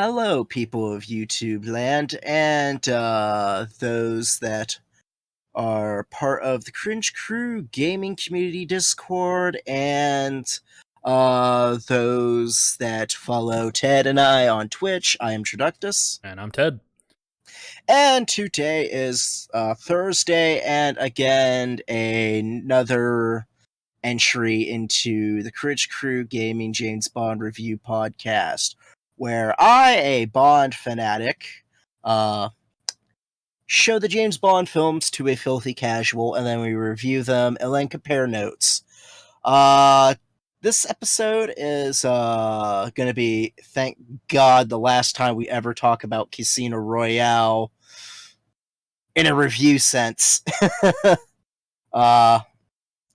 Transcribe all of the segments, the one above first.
Hello, people of YouTube land, and those that are part of the Cringe Crew gaming community Discord, and those that follow Ted and I on Twitch. I am Traductus. And I'm Ted. And today is Thursday, and again, another entry into the Cringe Crew Gaming James Bond Review Podcast, where I, a Bond fanatic, show the James Bond films to a filthy casual, and then we review them and then compare notes. This episode is going to be, thank God, the last time we ever talk about Casino Royale in a review sense.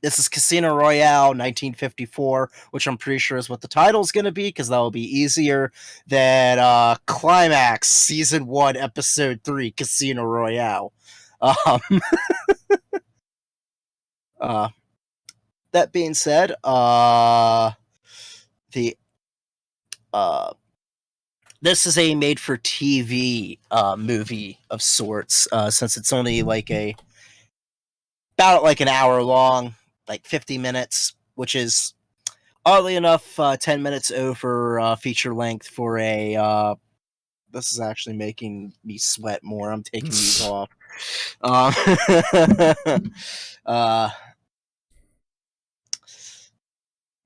This is Casino Royale 1954, which I'm pretty sure is what the title's going to be, because that'll be easier than Climax Season 1, Episode 3, Casino Royale. That being said, this is a made-for-TV movie of sorts, since it's only about an hour long, like 50 minutes, which is oddly enough 10 minutes over feature length for a this is actually making me sweat more. I'm taking these off.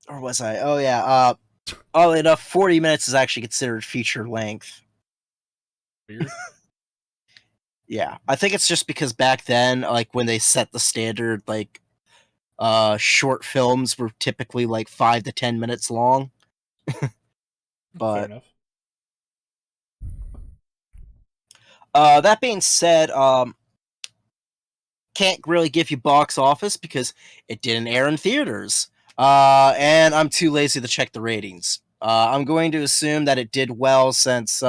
Or was I? Oh yeah. Oddly enough, 40 minutes is actually considered feature length. Weird. Yeah, I think it's just because back then, when they set the standard, short films were typically 5 to 10 minutes long. But fair enough. That being said, can't really give you box office because it didn't air in theaters. And I'm too lazy to check the ratings. I'm going to assume that it did well since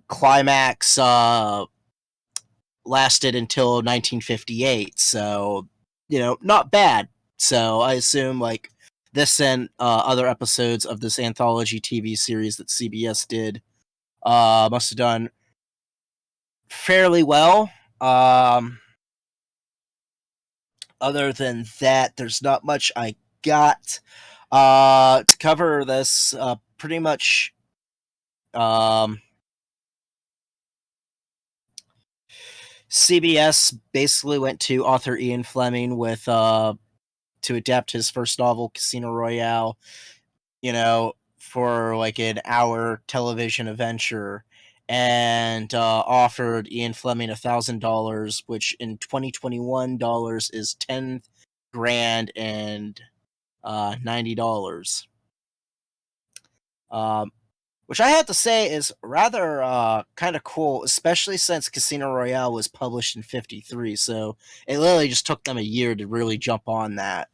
Climax lasted until 1958, so not bad. So I assume this and other episodes of this anthology TV series that CBS did must have done fairly well. Other than that, there's not much I got to cover this. Pretty much CBS basically went to author Ian Fleming with to adapt his first novel, Casino Royale, for an hour television adventure, and offered Ian Fleming $1,000, which in 2021 dollars is $10,000 and $90. Which I have to say is rather kind of cool, especially since Casino Royale was published in 53, so it literally just took them a year to really jump on that.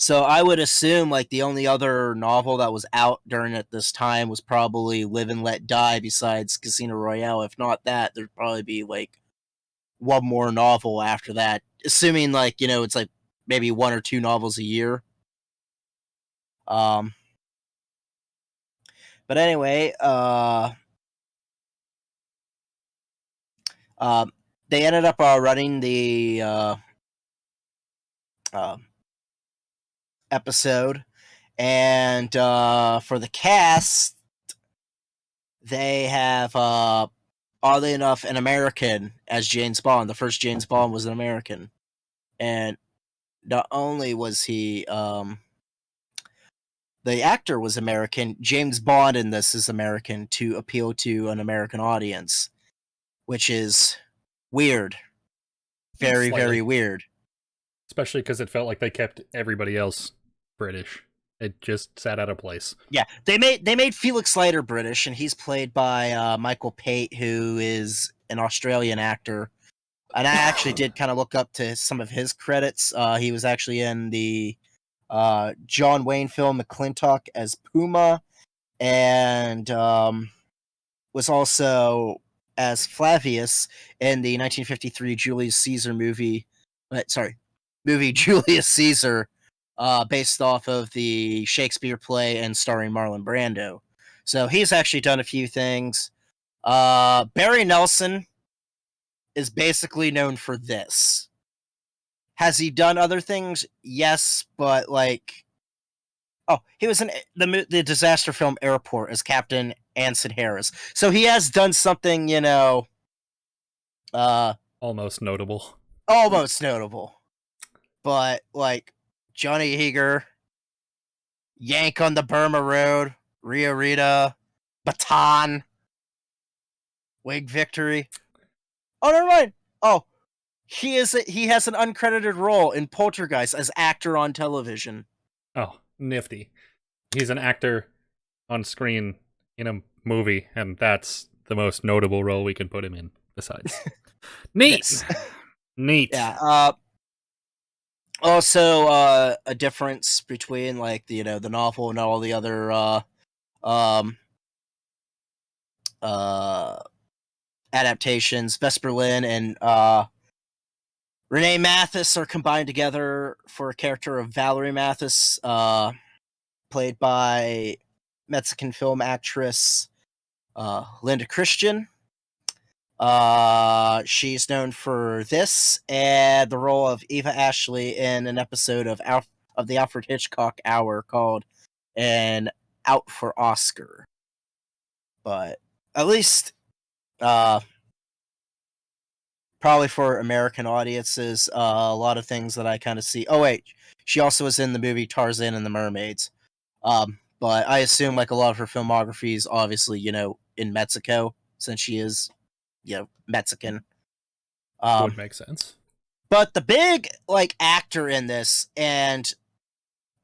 So I would assume the only other novel that was out during at this time was probably Live and Let Die besides Casino Royale. If not that, there'd probably be one more novel after that, assuming it's maybe one or two novels a year. But anyway, they ended up running the episode, and for the cast, they have oddly enough an American as James Bond. The first James Bond was an American, and not only was he the actor was American, James Bond in this is American to appeal to an American audience, which is weird. Very, Slightly. very weird. Especially because it felt like they kept everybody else British. It just sat out of place. Yeah, they made Felix Leiter British, and he's played by Michael Pate, who is an Australian actor. And I actually did kind of look up to some of his credits. He was actually in the John Wayne film McClintock as Puma, and was also as Flavius in the 1953 Julius Caesar movie. Movie Julius Caesar, based off of the Shakespeare play and starring Marlon Brando. So he's actually done a few things. Barry Nelson is basically known for this. Has he done other things? Yes, but like, oh, he was in the disaster film Airport as Captain Anson Harris. So he has done something, Almost notable. almost notable. But like Johnny Eager, Yank on the Burma Road, Rio Rita, Baton, Wig Victory. Oh, never mind. Oh, he has an uncredited role in Poltergeist as actor on television. Oh, nifty. He's an actor on screen in a movie, and that's the most notable role we can put him in, besides. Neat! Yes. Neat. Yeah. Also, a difference between like the novel and all the other um adaptations. Vesper Lynn and Renee Mathis are combined together for a character of Valerie Mathis, played by Mexican film actress Linda Christian. She's known for this and the role of Eva Ashley in an episode of the Alfred Hitchcock Hour called "An Out for Oscar." But at least, probably for American audiences, a lot of things that I kind of see. Oh wait, she also was in the movie Tarzan and the Mermaids. But I assume like a lot of her filmography is obviously in Mexico since she is Mexican. Would make sense. But the big like actor in this, and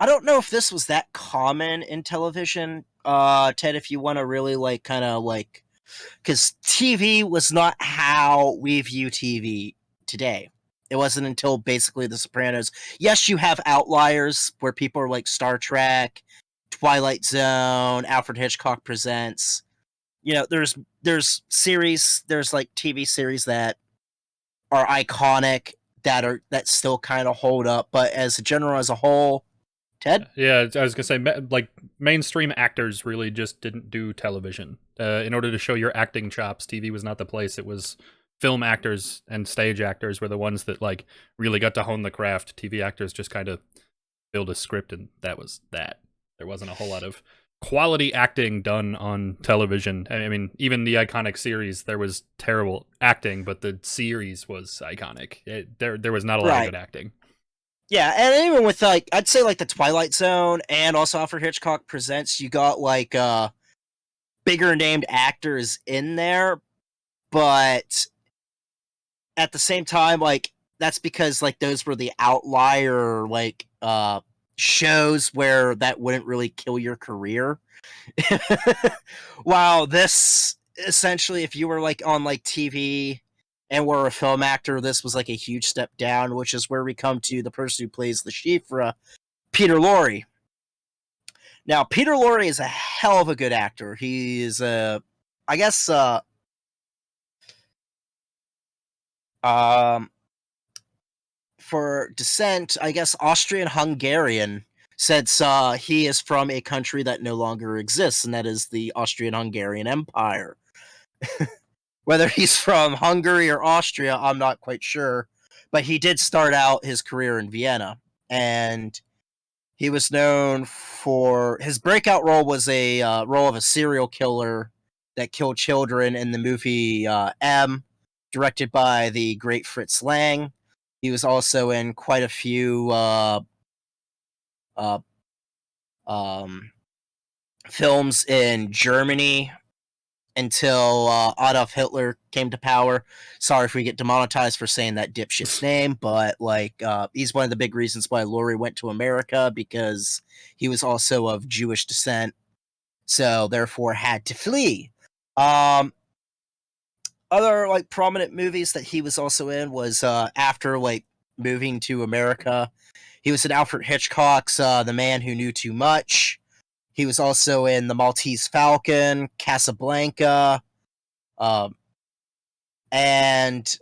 I don't know if this was that common in television, Ted, if you want to really like kind of like, because TV was not how we view TV today. It wasn't until basically The Sopranos. Yes, you have outliers where people are like Star Trek, Twilight Zone, Alfred Hitchcock Presents. There's series, there's like TV series that are iconic that still kind of hold up, but as a whole, Ted? Yeah, I was gonna say, like, mainstream actors really just didn't do television. In order to show your acting chops, TV was not the place. It was film actors and stage actors were the ones that like really got to hone the craft. TV actors just kind of build a script, and that was that. There wasn't a whole lot of quality acting done on television. I mean, even the iconic series, there was terrible acting, but the series was iconic. There was not a lot of good acting. Yeah, and even with like, I'd say like the Twilight Zone and also Alfred Hitchcock Presents, you got like bigger named actors in there, but at the same time, like that's because like those were the outlier like shows where that wouldn't really kill your career. While this essentially, if you were like on like TV and were a film actor, this was like a huge step down, which is where we come to the person who plays the Shifra, Peter Lorre. Now, Peter Lorre is a hell of a good actor. He's I guess for descent, I guess Austrian-Hungarian, since he is from a country that no longer exists, and that is the Austrian-Hungarian Empire. Whether he's from Hungary or Austria, I'm not quite sure, but he did start out his career in Vienna, and he was known for his breakout role was a role of a serial killer that killed children in the movie M, directed by the great Fritz Lang. He was also in quite a few uh, films in Germany until Adolf Hitler came to power. Sorry if we get demonetized for saying that dipshit's name, but like he's one of the big reasons why Laurie went to America, because he was also of Jewish descent, so therefore had to flee. Other like prominent movies that he was also in was after like moving to America, he was in Alfred Hitchcock's The Man Who Knew Too Much. He was also in The Maltese Falcon, Casablanca, and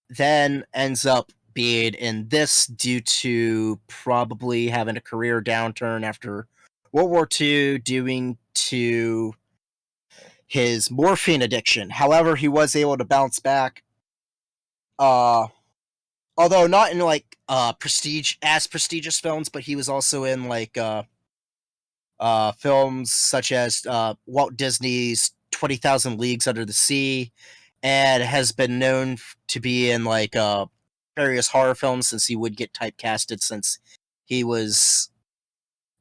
then ends up being in this due to probably having a career downturn after World War II, due to his morphine addiction. However, he was able to bounce back. Although not in like prestigious films, but he was also in like films such as Walt Disney's 20,000 Leagues Under the Sea, and has been known to be in like various horror films since he would get typecasted since he was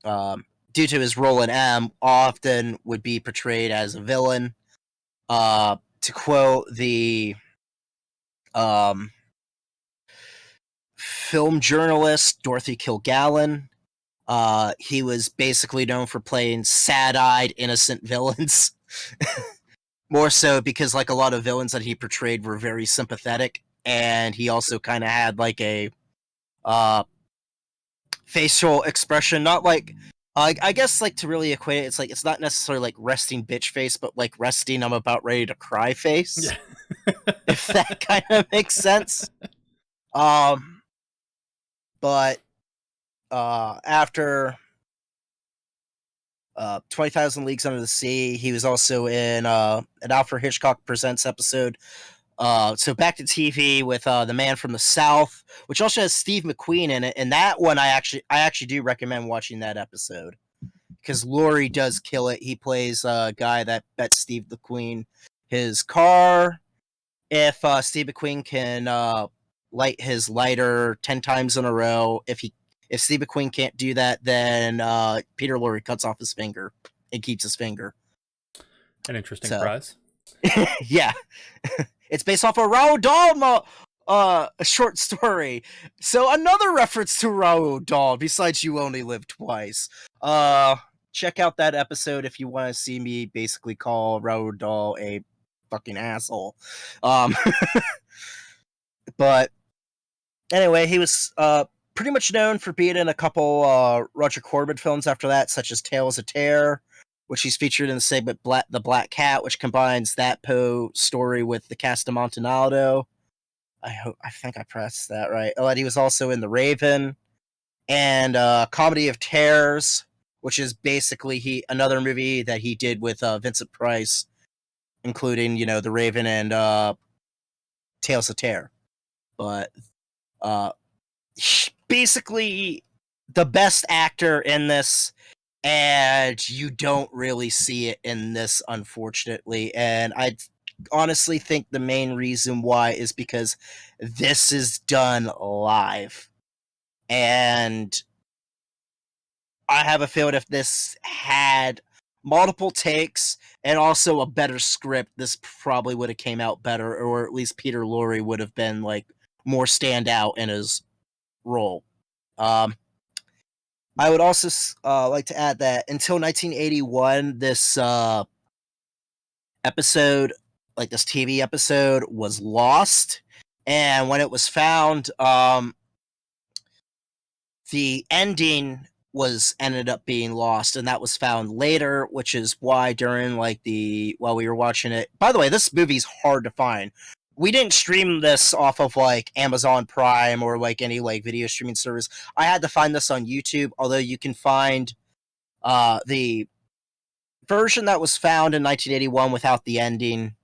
due to his role in M often would be portrayed as a villain. To quote the film journalist Dorothy Kilgallen, he was basically known for playing sad-eyed, innocent villains. More so because like a lot of villains that he portrayed were very sympathetic, and he also kind of had like a facial expression, not like I guess like to really equate it, it's like it's not necessarily like resting bitch face, but like resting I'm about ready to cry face. Yeah. If that kind of makes sense. But after 20,000 Leagues Under the Sea, he was also in an Alfred Hitchcock Presents episode. So back to TV with The Man from the South, which also has Steve McQueen in it, and that one I actually do recommend watching that episode because Laurie does kill it. He plays a guy that bets Steve McQueen his car. If Steve McQueen can light his lighter 10 times in a row, if Steve McQueen can't do that, then Peter Lorre cuts off his finger and keeps his finger. An interesting prize. Yeah. It's based off a Roald Dahl a short story. So another reference to Roald Dahl, besides You Only Live Twice. Check out that episode if you want to see me basically call Roald Dahl a fucking asshole. But anyway, he was pretty much known for being in a couple Roger Corman films after that, such as Tales of Terror, which he's featured in the segment The Black Cat, which combines that Poe story with the cast of Montanaldo. I think I pressed that right. Oh, and he was also in The Raven and Comedy of Terrors, which is basically another movie that he did with Vincent Price, including The Raven and Tales of Terror. But basically the best actor in this, and you don't really see it in this, unfortunately. And I honestly think the main reason why is because this is done live. And I have a feeling if this had multiple takes and also a better script, this probably would have came out better, or at least Peter Lorre would have been like more standout in his role. I would also like to add that until 1981, this episode, like this TV episode, was lost. And when it was found, the ending ended up being lost, and that was found later, which is why during while we were watching it. By the way, this movie's hard to find. We didn't stream this off of like Amazon Prime or like any like video streaming service. I had to find this on YouTube, although you can find the version that was found in 1981 without the ending.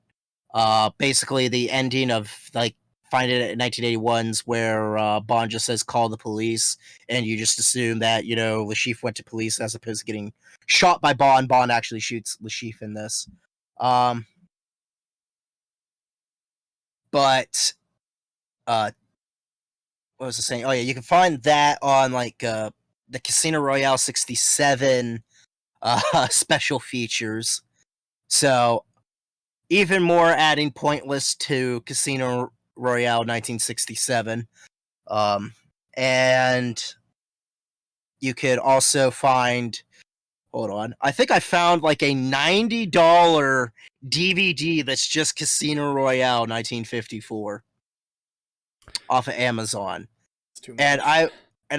Basically the ending of like finding it in 1981's where Bond just says call the police, and you just assume that Lashif went to police as opposed to getting shot by Bond. Bond actually shoots Lashif in this. But what was I saying? Oh yeah, you can find that on like the Casino Royale 67 special features. So even more adding pointless to Casino Royale 1967. And you could also find, hold on, I think I found like a $90 DVD that's just Casino Royale 1954 off of Amazon. It's too much. And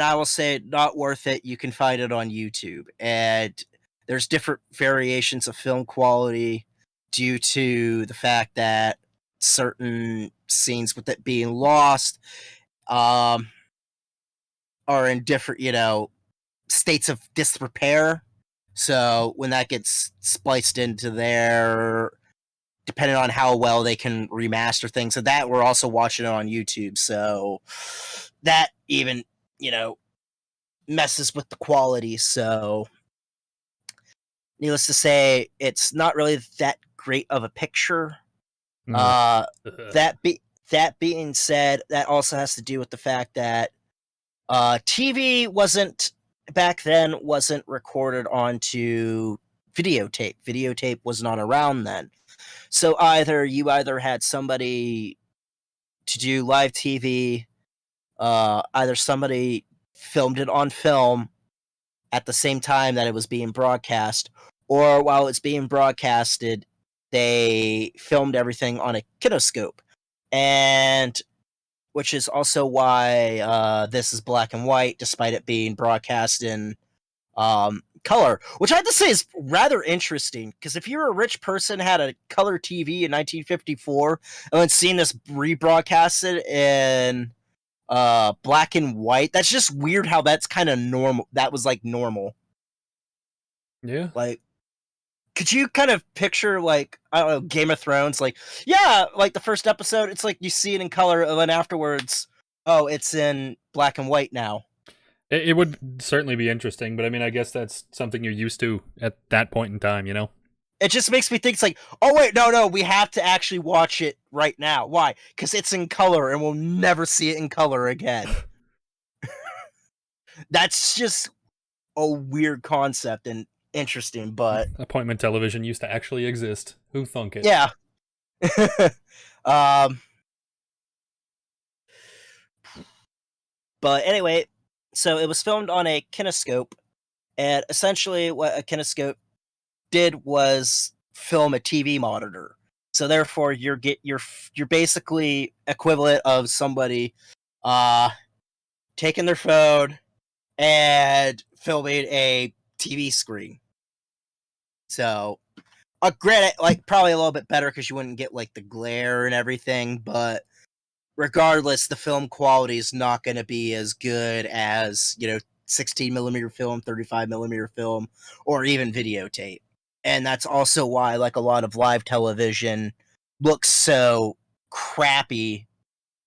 I will say, not worth it. You can find it on YouTube, and there's different variations of film quality due to the fact that certain scenes with it being lost um, are in different, states of disrepair. So when that gets spliced into there, depending on how well they can remaster things, so that we're also watching it on YouTube. So that even, messes with the quality. So needless to say, it's not really that great of a picture. Uh, that be that being said, that also has to do with the fact that TV wasn't recorded onto videotape. Videotape was not around then. So you either had somebody to do live TV, either somebody filmed it on film at the same time that it was being broadcast, or while it's being broadcasted, they filmed everything on a kinescope. And which is also why this is black and white, despite it being broadcast in color. Which I have to say is rather interesting, because if you're a rich person, had a color TV in 1954, and then seeing this rebroadcasted in black and white, that's just weird how that's kind of normal. That was like normal. Yeah. Like, could you kind of picture, like, I don't know, Game of Thrones? Like, yeah, like the first episode, it's like you see it in color, and then afterwards, oh, it's in black and white now. It would certainly be interesting, but I mean, I guess that's something you're used to at that point in time, you know? It just makes me think, it's like, oh, wait, no, we have to actually watch it right now. Why? Because it's in color, and we'll never see it in color again. That's just a weird concept and interesting, but... Appointment television used to actually exist. Who thunk it? Yeah. But anyway, so it was filmed on a kinescope, and essentially what a kinescope did was film a TV monitor. So therefore, you're basically equivalent of somebody taking their phone and filming a TV screen. So, granted, like, probably a little bit better because you wouldn't get like the glare and everything, but regardless, the film quality is not going to be as good as 16 millimeter film, 35 millimeter film, or even videotape. And that's also why, like, a lot of live television looks so crappy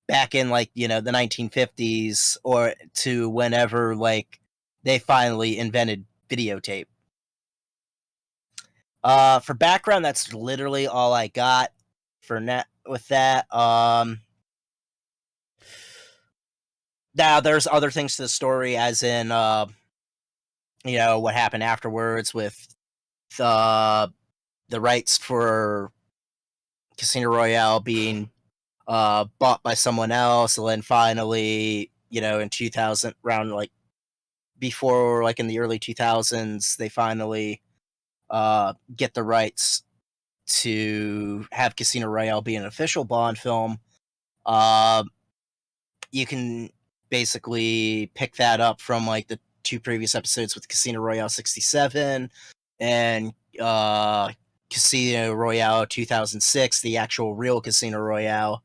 back in, like, the 1950s, or to whenever, like, they finally invented videotape. For background, that's literally all I got for with that. Now, there's other things to the story, as in, what happened afterwards with the rights for Casino Royale being bought by someone else, and then finally, in 2000, around like before, like in the early 2000s, they finally get the rights to have Casino Royale be an official Bond film. You can basically pick that up from like the 2 previous episodes with Casino Royale 67 and Casino Royale 2006, the actual real Casino Royale,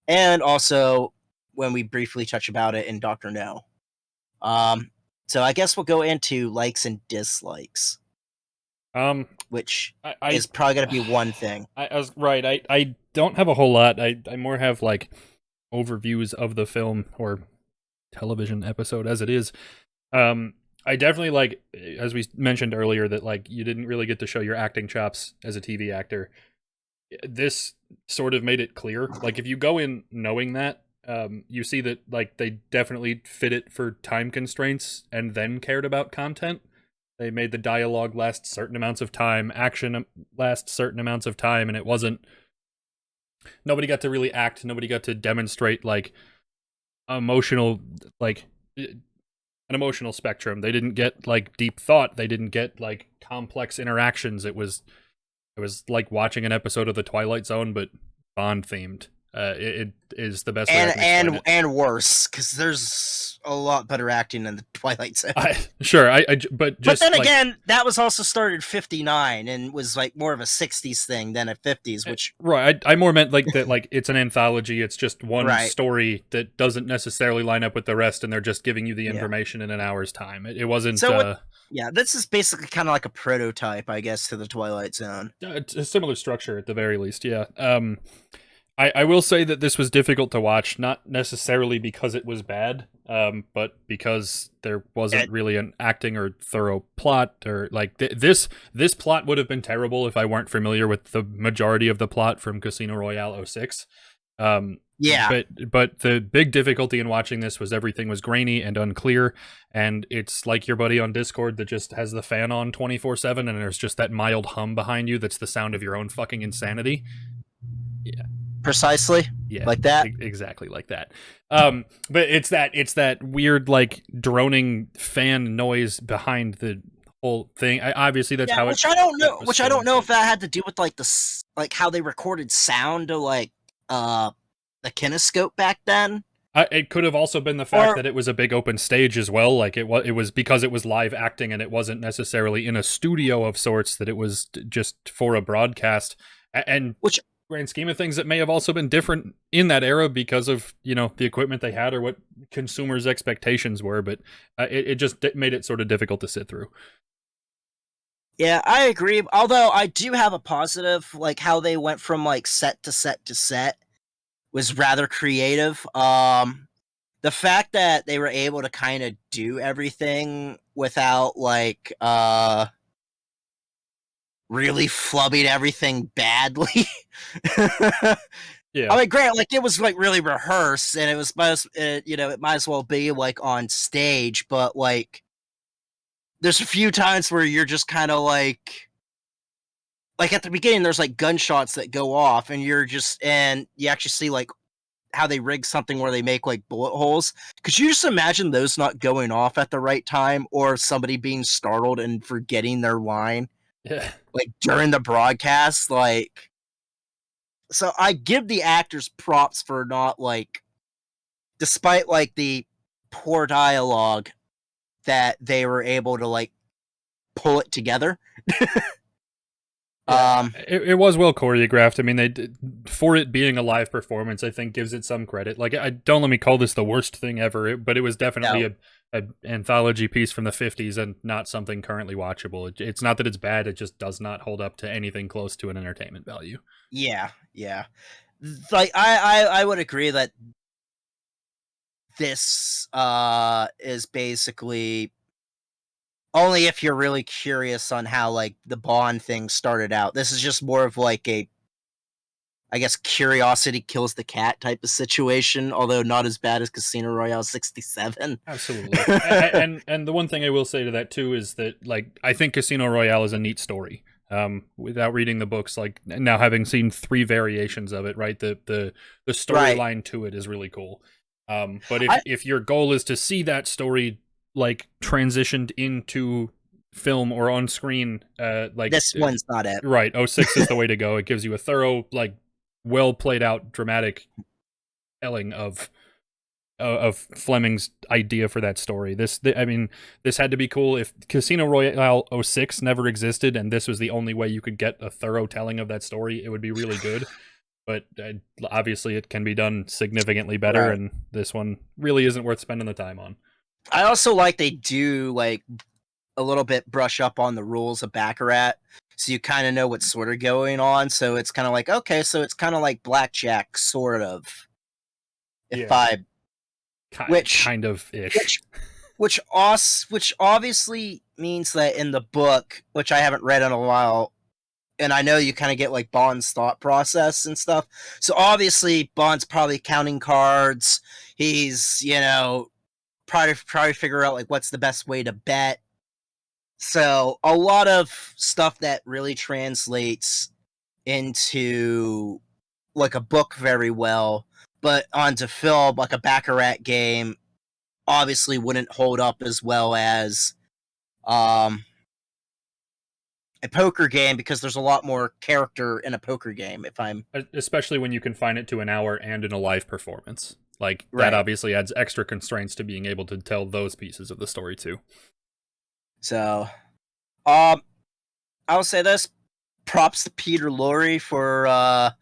and also when we briefly touch about it in Dr. No. So I guess we'll go into likes and dislikes. Which is probably going to be one thing. I was right. I don't have a whole lot. I more have like overviews of the film or television episode as it is. I definitely, like, as we mentioned earlier, that like you didn't really get to show your acting chops as a TV actor. This sort of made it clear. Like, if you go in knowing that, you see that like they definitely fit it for time constraints and then cared about content. They made the dialogue last certain amounts of time, action last certain amounts of time, and it wasn't... Nobody got to really act, nobody got to demonstrate, like, emotional, like, an emotional spectrum. They didn't get, like, deep thought. They didn't get, like, complex interactions. It was like watching an episode of The Twilight Zone, but Bond-themed. It is the best way I can explain it. And worse, because there's a lot better acting in the Twilight Zone. But just then like, again, that was also started in '59 and was like more of a '60s thing than a '50s, which right. I more meant like that. Like it's an anthology. It's just one right. story that doesn't necessarily line up with the rest, and they're just giving you the Yeah. information in an hour's time. It wasn't. So yeah, this is basically kind of like a prototype, I guess, to the Twilight Zone. It's a similar structure at the very least. Yeah. I will say that this was difficult to watch, not necessarily because it was bad, but because there wasn't really an acting or thorough plot, or like this plot would have been terrible if I weren't familiar with the majority of the plot from Casino Royale 06. Yeah. But the big difficulty in watching this was everything was grainy and unclear, and it's like your buddy on Discord that just has the fan on 24/7, and there's just that mild hum behind you that's the sound of your own fucking insanity. Yeah. Precisely. Yeah, like that. Exactly like that. But it's that weird like droning fan noise behind the whole thing. Obviously that's how which I don't know. Which I don't know if that had to do with like like how they recorded sound to like the kinescope back then. It could have also been the fact that it was a big open stage as well. Like it was because it was live acting and it wasn't necessarily in a studio of sorts, that it was just for a broadcast. And which, grand scheme of things, it may have also been different in that era because of, you know, the equipment they had or what consumers' expectations were, but it just made it sort of difficult to sit through. Yeah, I agree. Although I do have a positive, like how they went from like set to set to set was rather creative. The fact that they were able to kind of do everything without like really flubbing everything badly. Yeah. I mean, granted, like it was like really rehearsed, and it was it might as well be like on stage, but like there's a few times where you're just kind of like at the beginning, there's like gunshots that go off, and you actually see like how they rig something where they make like bullet holes. Could you just imagine those not going off at the right time, or somebody being startled and forgetting their line? Yeah. Like during the broadcast, like. So I give the actors props for not like, despite like the poor dialogue, that they were able to like pull it together. It was well choreographed. I mean, they did, for it being a live performance, I think gives it some credit. Like, don't let me call this the worst thing ever, but it was definitely an anthology piece from the 50s and not something currently watchable. It's not that it's bad, it just does not hold up to anything close to an entertainment value. Yeah. Like I would agree that this is basically only if you're really curious on how like the Bond thing started out. This is just more of like a, I guess, curiosity kills the cat type of situation, although not as bad as Casino Royale 67. Absolutely. and the one thing I will say to that too is that like I think Casino Royale is a neat story. Without reading the books, like now having seen 3 variations of it, right? The storyline to it is really cool. But if your goal is to see that story like transitioned into film or on screen, like this one's not it. Right. 06 is the way to go. It gives you a thorough, like, well played out dramatic telling of Fleming's idea for that story. This had to be cool. If Casino Royale 06 never existed and this was the only way you could get a thorough telling of that story, it would be really good. But obviously it can be done significantly better, right. And this one really isn't worth spending the time on. I also like they do like a little bit brush up on the rules of Baccarat, so you kind of know what's sort of going on. So it's kind of like, okay, so it's kind of like blackjack, sort of. Kind of ish. Which obviously means that in the book, which I haven't read in a while, and I know you kind of get like Bond's thought process and stuff. So obviously Bond's probably counting cards. He's, probably figure out like what's the best way to bet. So a lot of stuff that really translates into like a book very well, but onto film, like a Baccarat game, obviously wouldn't hold up as well as a poker game because there's a lot more character in a poker game. If I'm Especially when you confine it to an hour and in a live performance. Like, right. that obviously adds extra constraints to being able to tell those pieces of the story, too. So, I'll say this: props to Peter Lorre for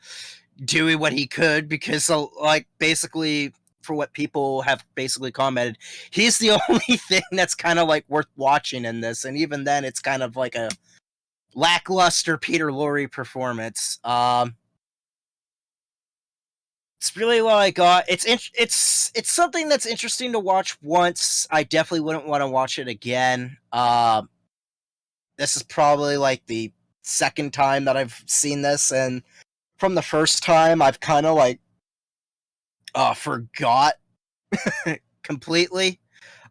doing what he could, because like basically for what people have basically commented, he's the only thing that's kind of like worth watching in this, and even then, it's kind of like a lackluster Peter Lorre performance. It's really like it's something that's interesting to watch once. I definitely wouldn't want to watch it again. This is probably like the second time that I've seen this, and from the first time, I've kind of like forgot completely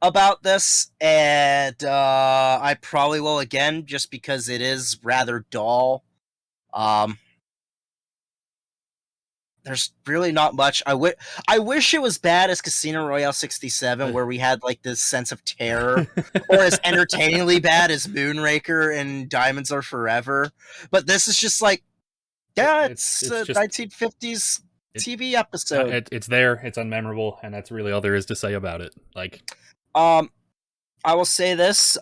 about this, and I probably will again just because it is rather dull. There's really not much. I wish it was bad as Casino Royale 67, where we had like this sense of terror, or as entertainingly bad as Moonraker and Diamonds Are Forever. But this is just like, yeah, it's a just 1950s TV episode. It's there, it's unmemorable, and that's really all there is to say about it. Like, I will say this: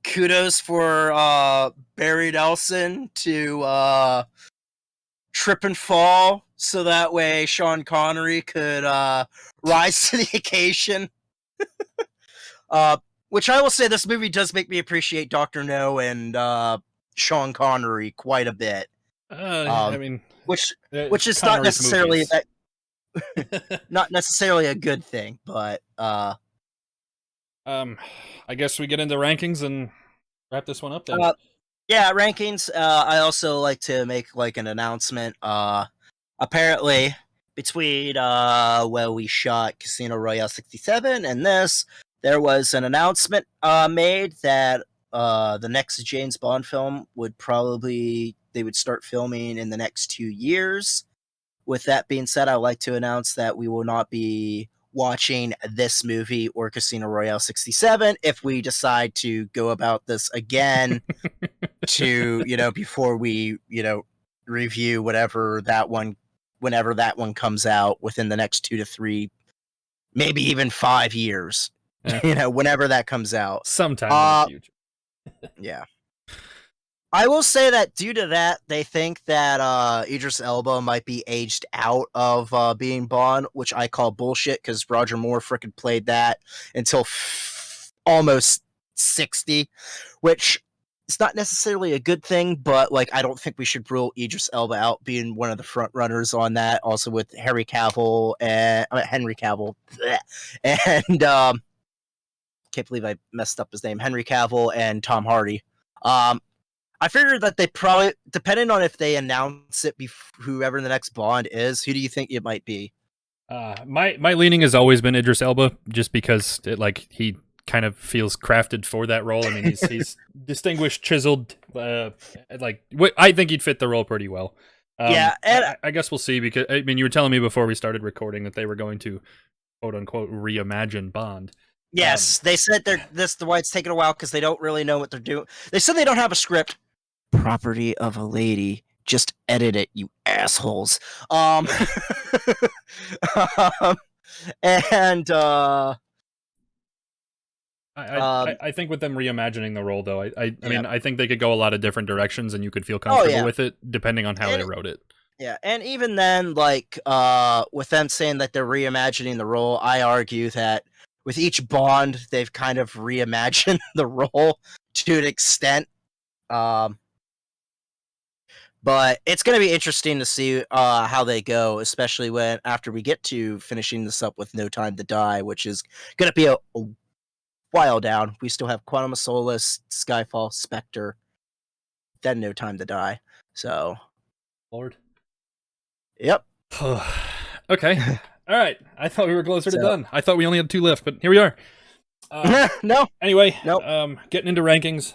kudos for Barry Nelson to trip and fall, so that way Sean Connery could rise to the occasion. Which I will say, this movie does make me appreciate Dr. No and Sean Connery quite a bit. I mean, which is Connery's not necessarily movies. not necessarily a good thing, but I guess we get into rankings and wrap this one up then. Yeah, rankings. I also like to make like an announcement. Apparently, between where we shot Casino Royale 67 and this, there was an announcement made that the next James Bond film they would start filming in the next 2 years. With that being said, I'd like to announce that we will not be watching this movie or Casino Royale 67 if we decide to go about this again to, before we, review whenever that one comes out within the next 2 to 3, maybe even 5 years, whenever that comes out. Sometime in the future. Yeah. I will say that due to that, they think that Idris Elba might be aged out of being Bond, which I call bullshit, because Roger Moore frickin' played that until almost 60, which is not necessarily a good thing, but like I don't think we should rule Idris Elba out being one of the front runners on that. Also with Henry Cavill, and can't believe I messed up his name, Henry Cavill and Tom Hardy. I figured that they probably, depending on if they announce it, whoever the next Bond is, who do you think it might be? My leaning has always been Idris Elba, just because he kind of feels crafted for that role. I mean, he's distinguished, chiseled. I think he'd fit the role pretty well. Yeah, and I guess we'll see, because I mean, you were telling me before we started recording that they were going to quote unquote reimagine Bond. Yes, they said why it's taking a while, because they don't really know what they're doing. They said they don't have a script. Property of a lady. Just edit it, you assholes. And I think with them reimagining the role, though, I mean, I think they could go a lot of different directions, and you could feel comfortable with it, depending on how they wrote it. Yeah, and even then, like, with them saying that they're reimagining the role, I argue that with each Bond, they've kind of reimagined the role to an extent. But it's going to be interesting to see how they go, especially after we get to finishing this up with No Time to Die, which is going to be a while down. We still have Quantum of Solace, Skyfall, Spectre, then No Time to Die. So, Lord. Yep. Okay. All right. I thought we were closer to done. I thought we only had 2 left, but here we are. No. Anyway, nope. Getting into rankings.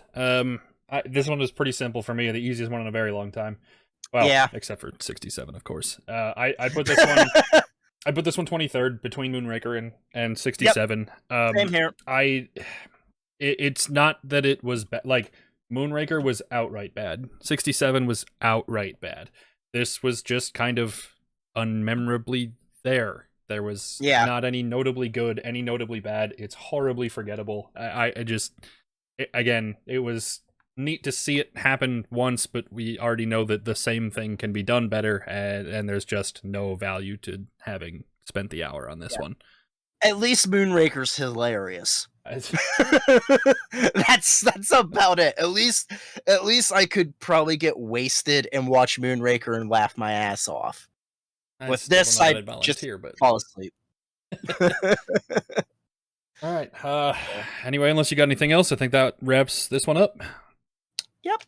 This one was pretty simple for me, the easiest one in a very long time. Well, yeah, except for 67, of course. I put this one. I put this one 23rd between Moonraker and 67. Yep. Same here. It's not that it was like Moonraker was outright bad. 67 was outright bad. This was just kind of unmemorably there. There was not any notably good, any notably bad. It's horribly forgettable. Again, it was neat to see it happen once, but we already know that the same thing can be done better, and there's just no value to having spent the hour on this one. At least Moonraker's hilarious. That's about it. At least I could probably get wasted and watch Moonraker and laugh my ass off. With this, I just fall asleep. All right. Anyway, unless you got anything else, I think that wraps this one up. Yep.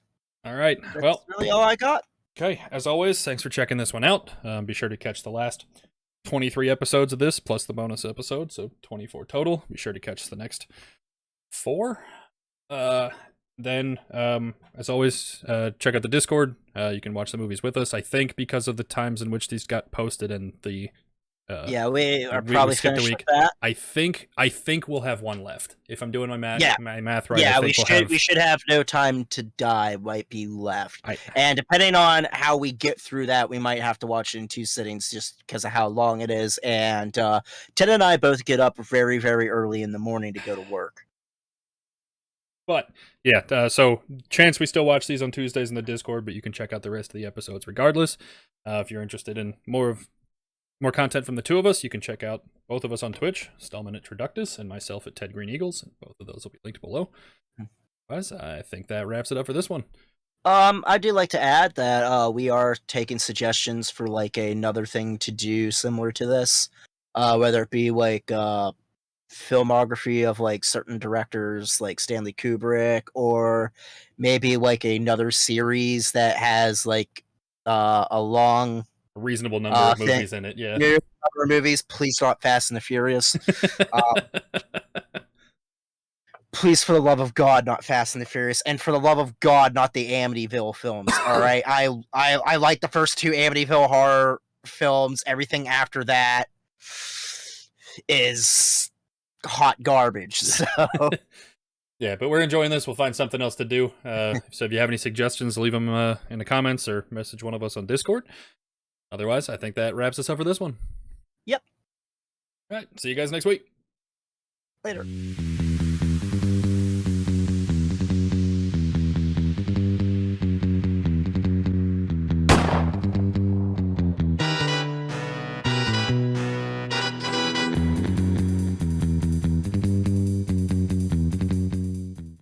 All right. That's really all I got. Okay. As always, thanks for checking this one out. Be sure to catch the last 23 episodes of this, plus the bonus episode, so 24 total. Be sure to catch the next 4. Then, as always, check out the Discord. You can watch the movies with us. I think because of the times in which these got posted and the we are probably finished with that. I think we'll have one left. If I'm doing my math right. Yeah, we should have No Time to Die might be left. And depending on how we get through that, we might have to watch it in 2 sittings just because of how long it is. And Ted and I both get up very, very early in the morning to go to work. But yeah, so chance we still watch these on Tuesdays in the Discord, but you can check out the rest of the episodes regardless. If you're interested in more content from the two of us, you can check out both of us on Twitch, Stallman at Traductus, and myself at Ted Green Eagles. And both of those will be linked below. Otherwise, I think that wraps it up for this one. I do like to add that we are taking suggestions for like another thing to do similar to this, whether it be like filmography of like certain directors like Stanley Kubrick, or maybe like another series that has like a reasonable number of movies in it. Yeah, number of movies. Please not Fast and the Furious. Please, for the love of God, not Fast and the Furious, and for the love of God, not the Amityville films. All right, I like the first 2 Amityville horror films. Everything after that is hot garbage. So yeah, but we're enjoying this. We'll find something else to do. So if you have any suggestions, leave them in the comments or message one of us on Discord. Otherwise, I think that wraps us up for this one. Yep. All right. See you guys next week. Later.